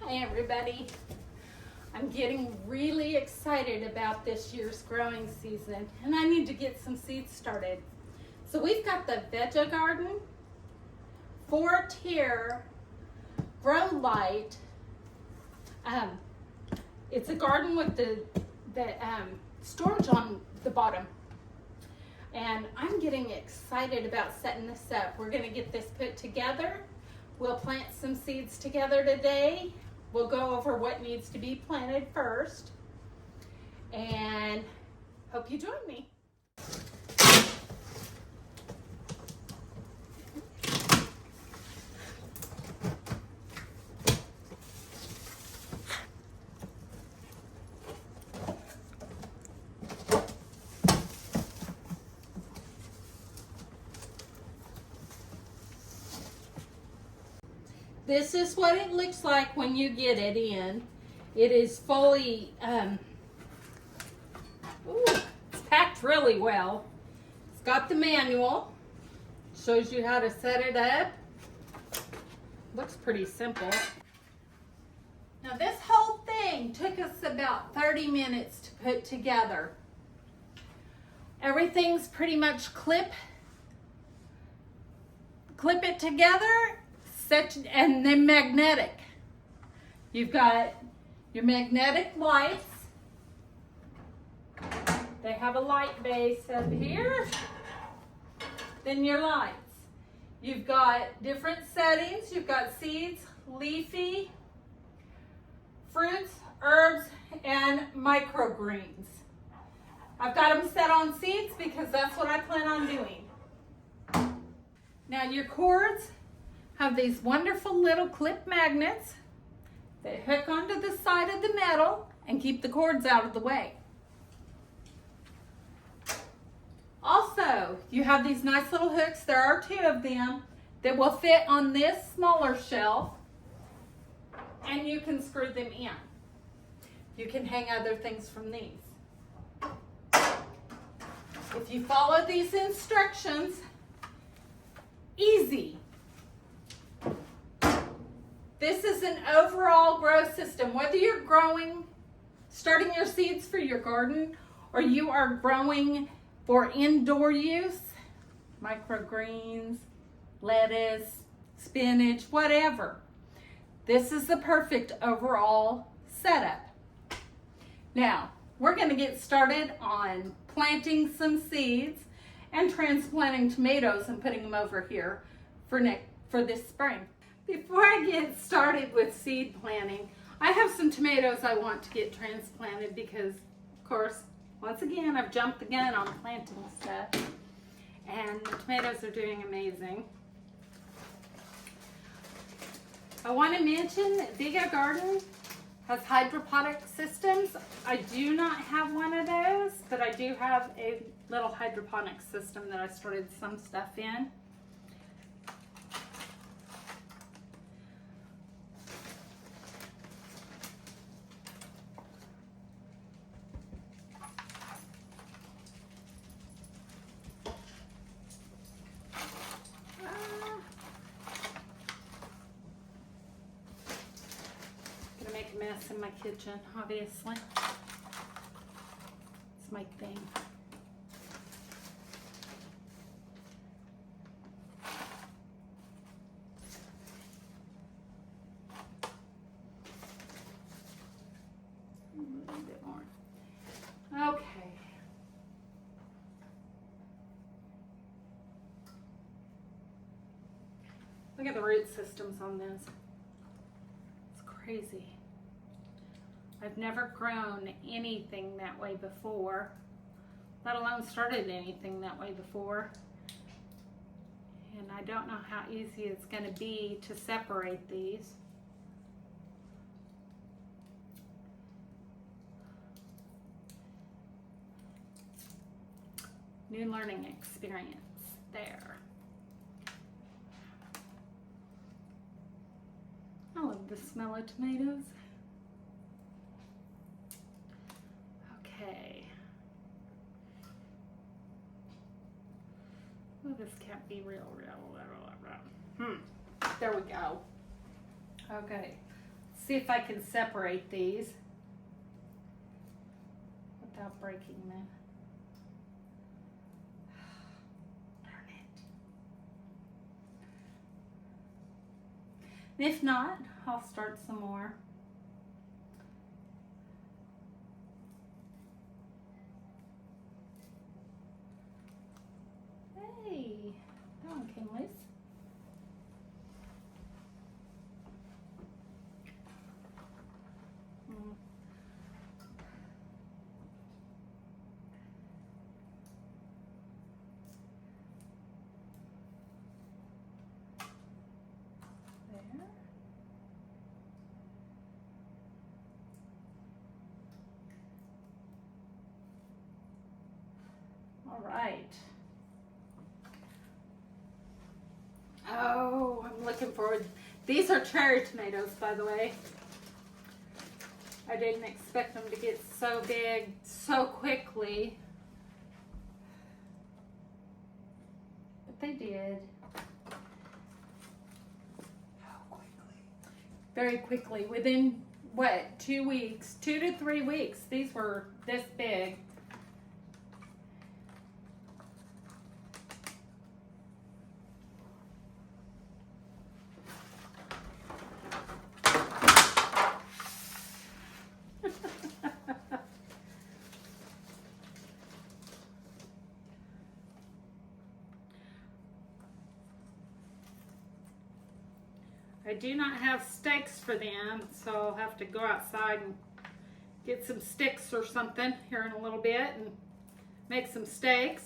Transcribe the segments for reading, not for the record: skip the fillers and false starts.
Hey everybody, I'm getting really excited about this year's growing season and I need to get some seeds started. So we've got the VEGO Garden 4-tier grow light. It's a garden with the storage on the bottom. And I'm getting excited about setting this up. We're gonna get this put together. We'll plant some seeds together today. We'll go over what needs to be planted first. And hope you join me. This is what it looks like when you get it in. It is fully, it's packed really well. It's got the manual, shows you how to set it up. Looks pretty simple. Now this whole thing took us about 30 minutes to put together. Everything's pretty much clip it together. And then magnetic. You've got your magnetic lights. They have a light base up here. Then your lights. You've got different settings. You've got seeds, leafy, fruits, herbs, and microgreens. I've got them set on seeds because that's what I plan on doing. Now your cords have these wonderful little clip magnets that hook onto the side of the metal and keep the cords out of the way. Also, you have these nice little hooks. There are 2 of them that will fit on this smaller shelf, and you can screw them in. You can hang other things from these. If you follow these instructions, easy. This is an overall grow system. Whether you're starting your seeds for your garden, or you are growing for indoor use, microgreens, lettuce, spinach, whatever. This is the perfect overall setup. Now, we're gonna get started on planting some seeds and transplanting tomatoes and putting them over here for this spring. Before I get started with seed planting, I have some tomatoes I want to get transplanted because, of course, once again, I've jumped the gun on planting stuff, and the tomatoes are doing amazing. I want to mention that VEGO Garden has hydroponic systems. I do not have one of those, but I do have a little hydroponic system that I started some stuff in. Mess in my kitchen, obviously. It's my thing. A little bit more. Okay. Look at the root systems on this. It's crazy. I've never grown anything that way before, let alone started anything that way before. And I don't know how easy it's going to be to separate these. New learning experience there. I love the smell of tomatoes. Okay. Oh, this can't be real. There we go. Okay. see if I can separate these without breaking them. Darn it. If not, I'll start some more. Hey, that one came loose. All right. Oh, I'm looking forward. These are cherry tomatoes, by the way. I didn't expect them to get so big so quickly. But they did. How quickly? Very quickly. Within, what, 2 weeks? 2 to 3 weeks. These were this big. I do not have stakes for them, so I'll have to go outside and get some sticks or something here in a little bit and make some stakes.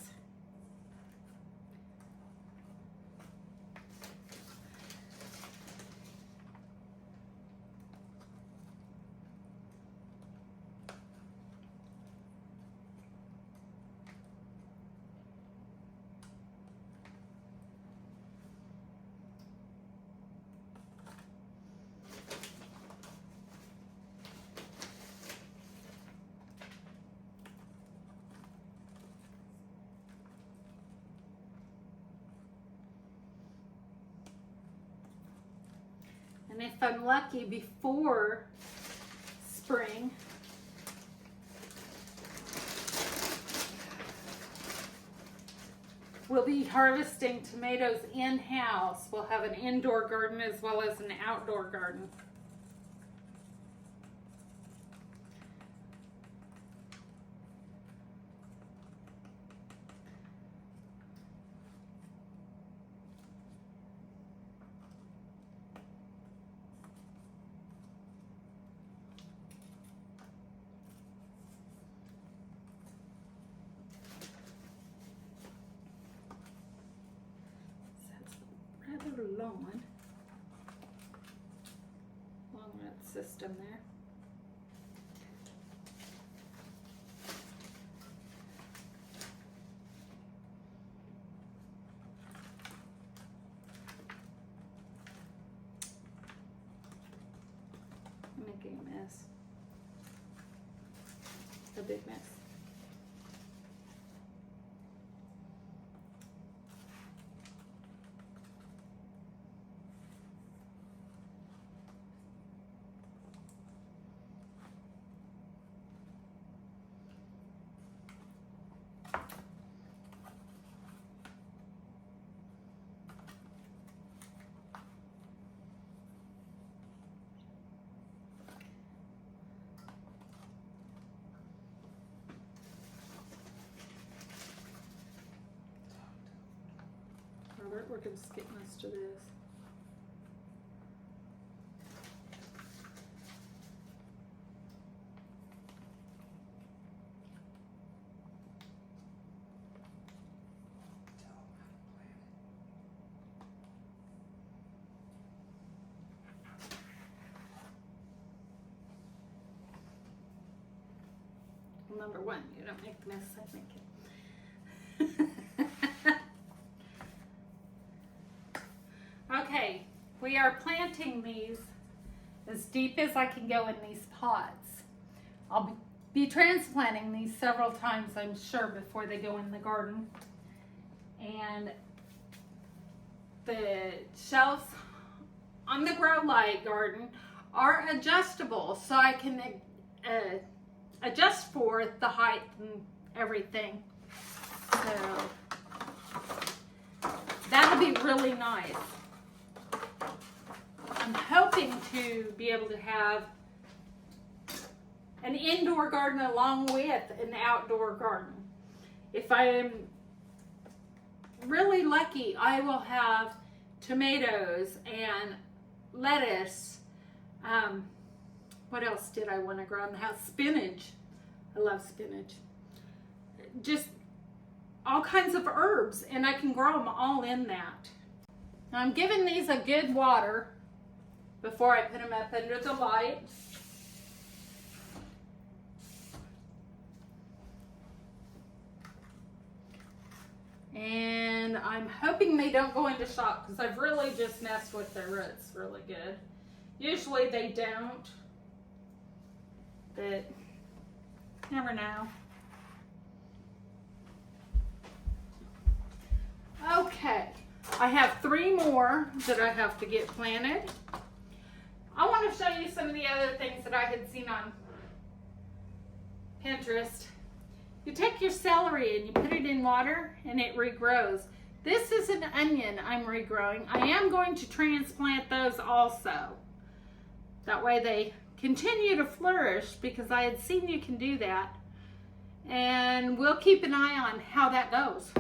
And if I'm lucky, before spring, we'll be harvesting tomatoes in-house. We'll have an indoor garden as well as an outdoor garden. Rather long root system there. I'm making a mess. A big mess. We're going to skip most of this. Tell them how to plant Well, number one, you don't make the mess, I make it. Okay, we are planting these as deep as I can go in these pots. I'll be transplanting these several times, I'm sure, before they go in the garden. And the shelves on the grow light garden are adjustable, so I can adjust for the height and everything. So that'll be really nice. I'm hoping to be able to have an indoor garden along with an outdoor garden. If I am really lucky, I will have tomatoes and lettuce. What else did I want to grow in the house? Spinach. I love spinach. Just all kinds of herbs, and I can grow them all in that. Now I'm giving these a good water before I put them up under the light. And I'm hoping they don't go into shock, because I've really just messed with their roots really good. Usually they don't, but never know. Okay, I have 3 more that I have to get planted. I want to show you some of the other things that I had seen on Pinterest. You take your celery and you put it in water and it regrows. This is an onion I'm regrowing. I am going to transplant those also. That way they continue to flourish, because I had seen you can do that. And we'll keep an eye on how that goes.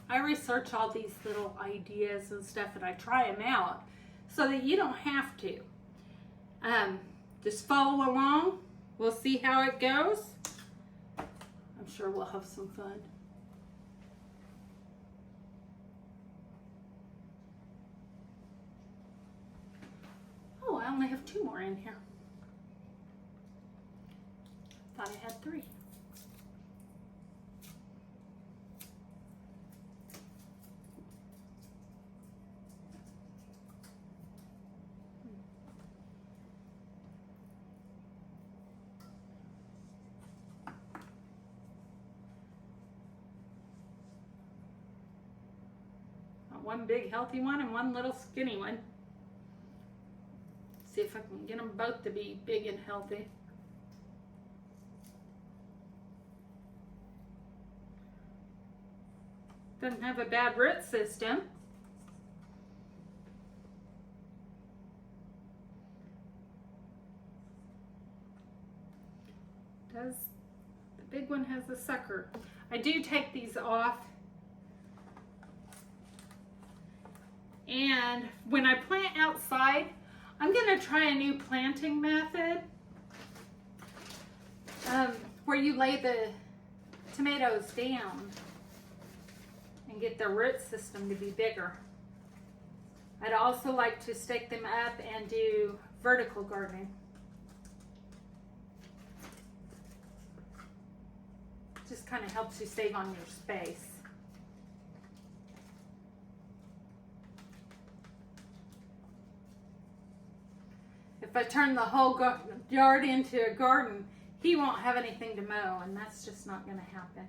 I research all these little ideas and stuff, and I try them out so that you don't have to. Just follow along. We'll see how it goes. I'm sure we'll have some fun. Oh, I only have 2 more in here. Thought I had 3. One big healthy one and one little skinny one. See if I can get them both to be big and healthy. Doesn't have a bad root system. The big one has a sucker. I do take these off. And when I plant outside, I'm going to try a new planting method where you lay the tomatoes down and get the root system to be bigger. I'd also like to stake them up and do vertical gardening. Just kind of helps you save on your space. If I turn the whole yard into a garden, he won't have anything to mow, and that's just not going to happen.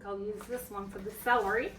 I'll use this one for the celery.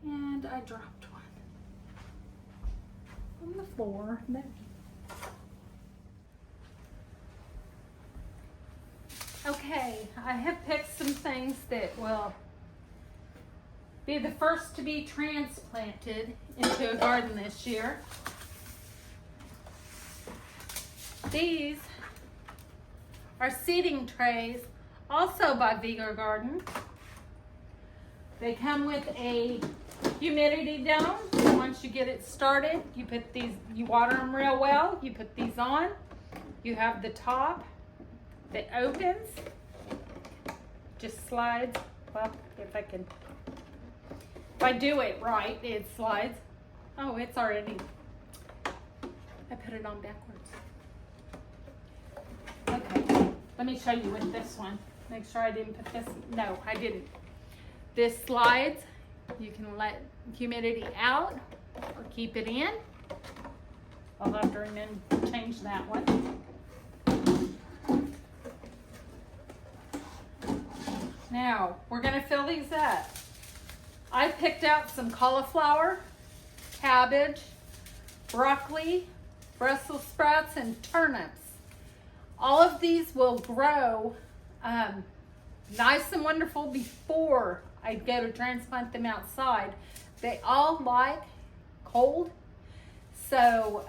And I dropped one on the floor. There. Okay, I have picked some things that will be the first to be transplanted into a garden this year. These are seeding trays, also by VEGO Garden. They come with a humidity dome. So once you get it started, you put these, you water them real well. You put these on. You have the top that opens, just slides. Well, if I do it right, it slides. Oh, it's already, I put it on backwards. Okay, let me show you with this one. Make sure I didn't put this, no, I didn't. This slides, you can let humidity out or keep it in. I'll have to remember change that one. Now, we're gonna fill these up. I picked out some cauliflower, cabbage, broccoli, Brussels sprouts, and turnips. All of these will grow nice and wonderful before I go to transplant them outside. They all like cold, so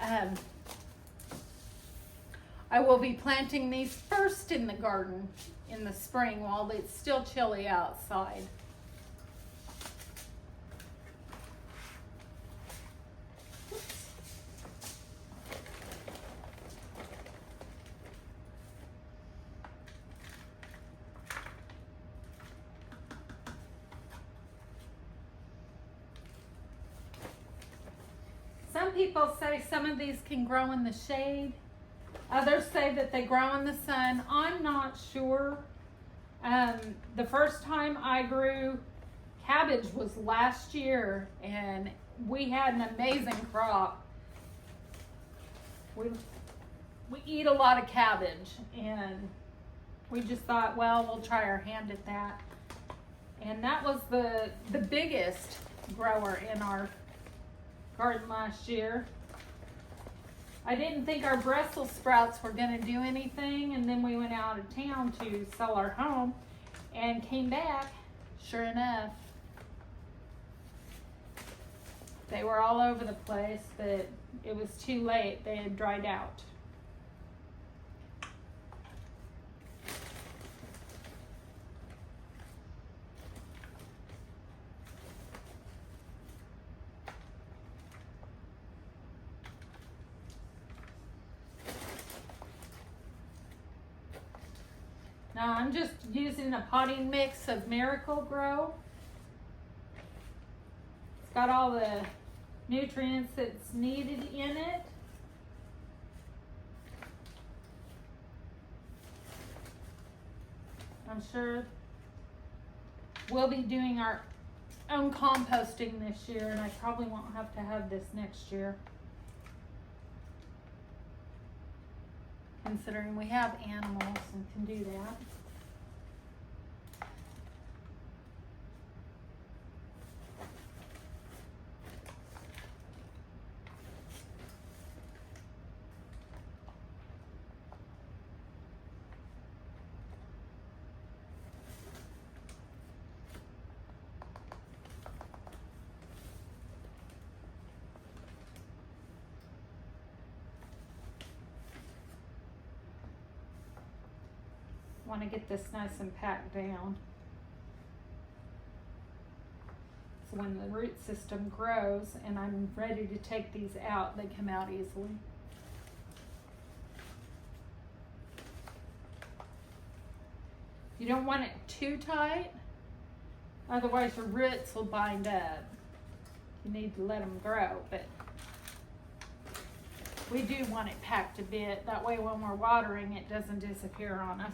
I will be planting these first in the garden in the spring while it's still chilly outside. Some people say some of these can grow in the shade. Others say that they grow in the sun. I'm not sure. The first time I grew cabbage was last year, and we had an amazing crop. We eat a lot of cabbage, and we just thought, well, we'll try our hand at that. And that was the biggest grower in our garden last year. I didn't think our Brussels sprouts were going to do anything, and then we went out of town to sell our home and came back. Sure enough, they were all over the place, but it was too late. They had dried out. Now I'm just using a potting mix of Miracle Grow. It's got all the nutrients that's needed in it. I'm sure we'll be doing our own composting this year, and I probably won't have to have this next year, considering we have animals and can do that. Want to get this nice and packed down. So when the root system grows and I'm ready to take these out, they come out easily. You don't want it too tight, otherwise your roots will bind up. You need to let them grow, but we do want it packed a bit. That way when we're watering, it doesn't disappear on us.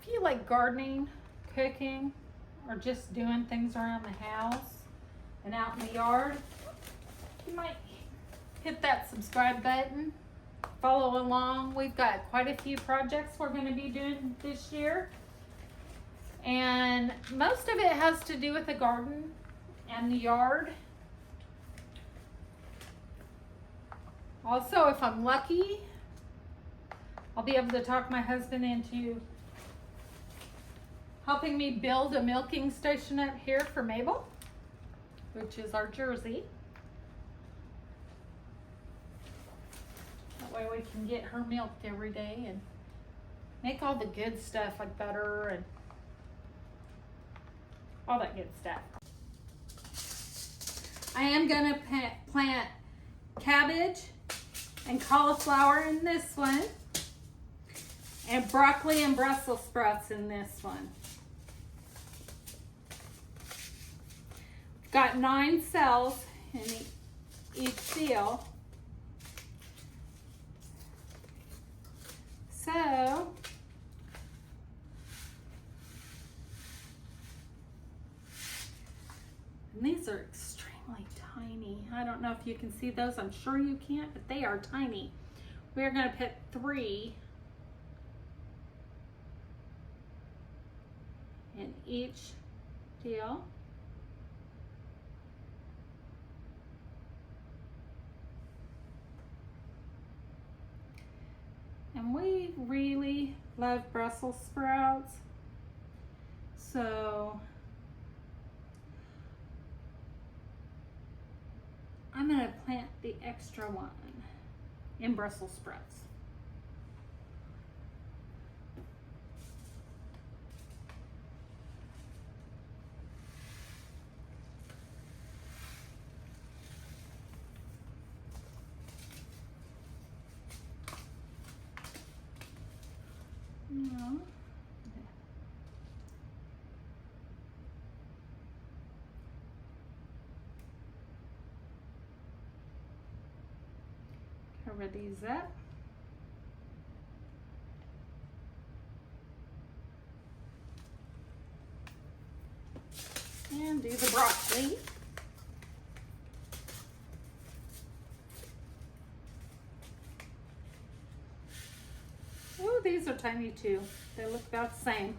If you like gardening, cooking, or just doing things around the house and out in the yard, you might hit that subscribe button, follow along. We've got quite a few projects we're going to be doing this year, and most of it has to do with the garden and the yard. Also, if I'm lucky, I'll be able to talk my husband into helping me build a milking station up here for Mabel, which is our Jersey. That way we can get her milked every day and make all the good stuff like butter and all that good stuff. I am gonna plant cabbage and cauliflower in this one, and broccoli and Brussels sprouts in this one. Got 9 cells in each seal. So, and these are extremely tiny. I don't know if you can see those. I'm sure you can't, but they are tiny. We're going to put 3 in each deal. And we really love Brussels sprouts, so I'm going to plant the extra one in Brussels sprouts. No. Cover these up. And do the broccoli. Oh, these are tiny too. They look about the same.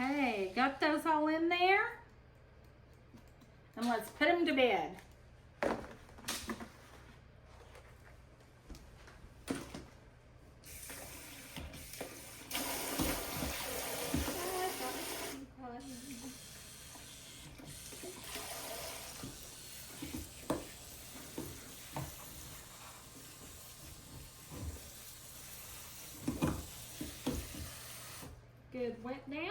Okay, got those all in there. And let's put them to bed. Good, wet down.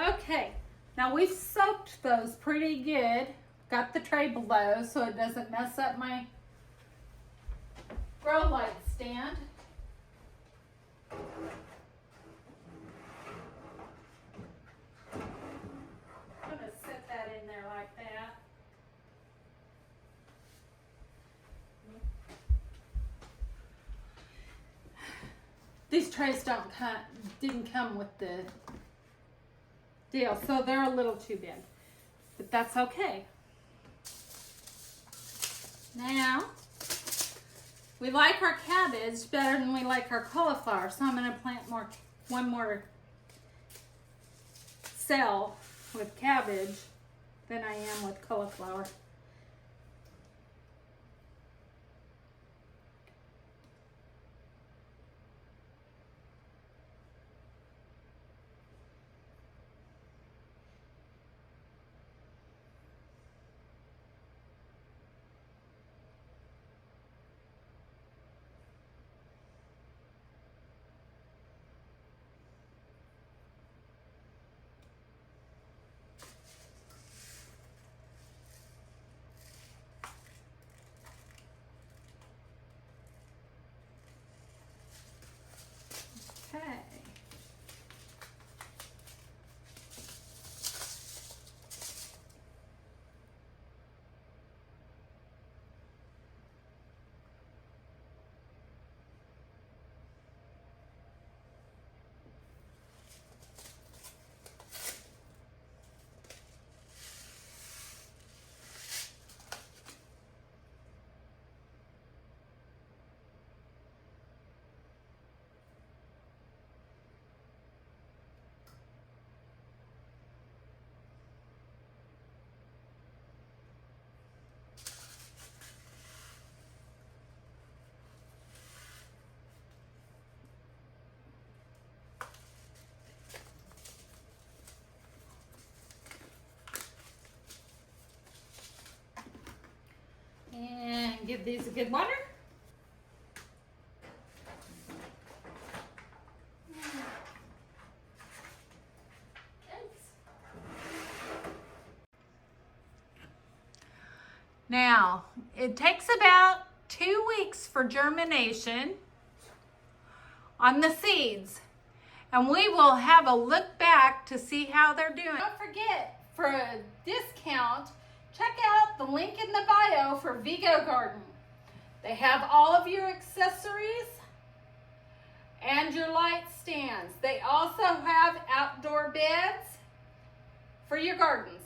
Okay, now we've soaked those pretty good. Got the tray below so it doesn't mess up my grow light stand. I'm gonna set that in there like that. These trays didn't come with the deal, so they're a little too big, but that's okay. Now, we like our cabbage better than we like our cauliflower, so I'm gonna plant one more cell with cabbage than I am with cauliflower. Okay. And give these a good water. Now, it takes about 2 weeks for germination on the seeds, and we will have a look back to see how they're doing. Don't forget, for a discount, check out the link in the bio for VEGO Garden. They have all of your accessories and your light stands. They also have outdoor beds for your gardens.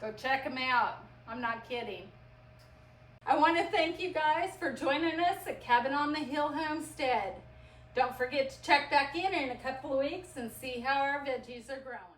Go check them out. I'm not kidding. I want to thank you guys for joining us at Cabin on the Hill Homestead. Don't forget to check back in a couple of weeks and see how our veggies are growing.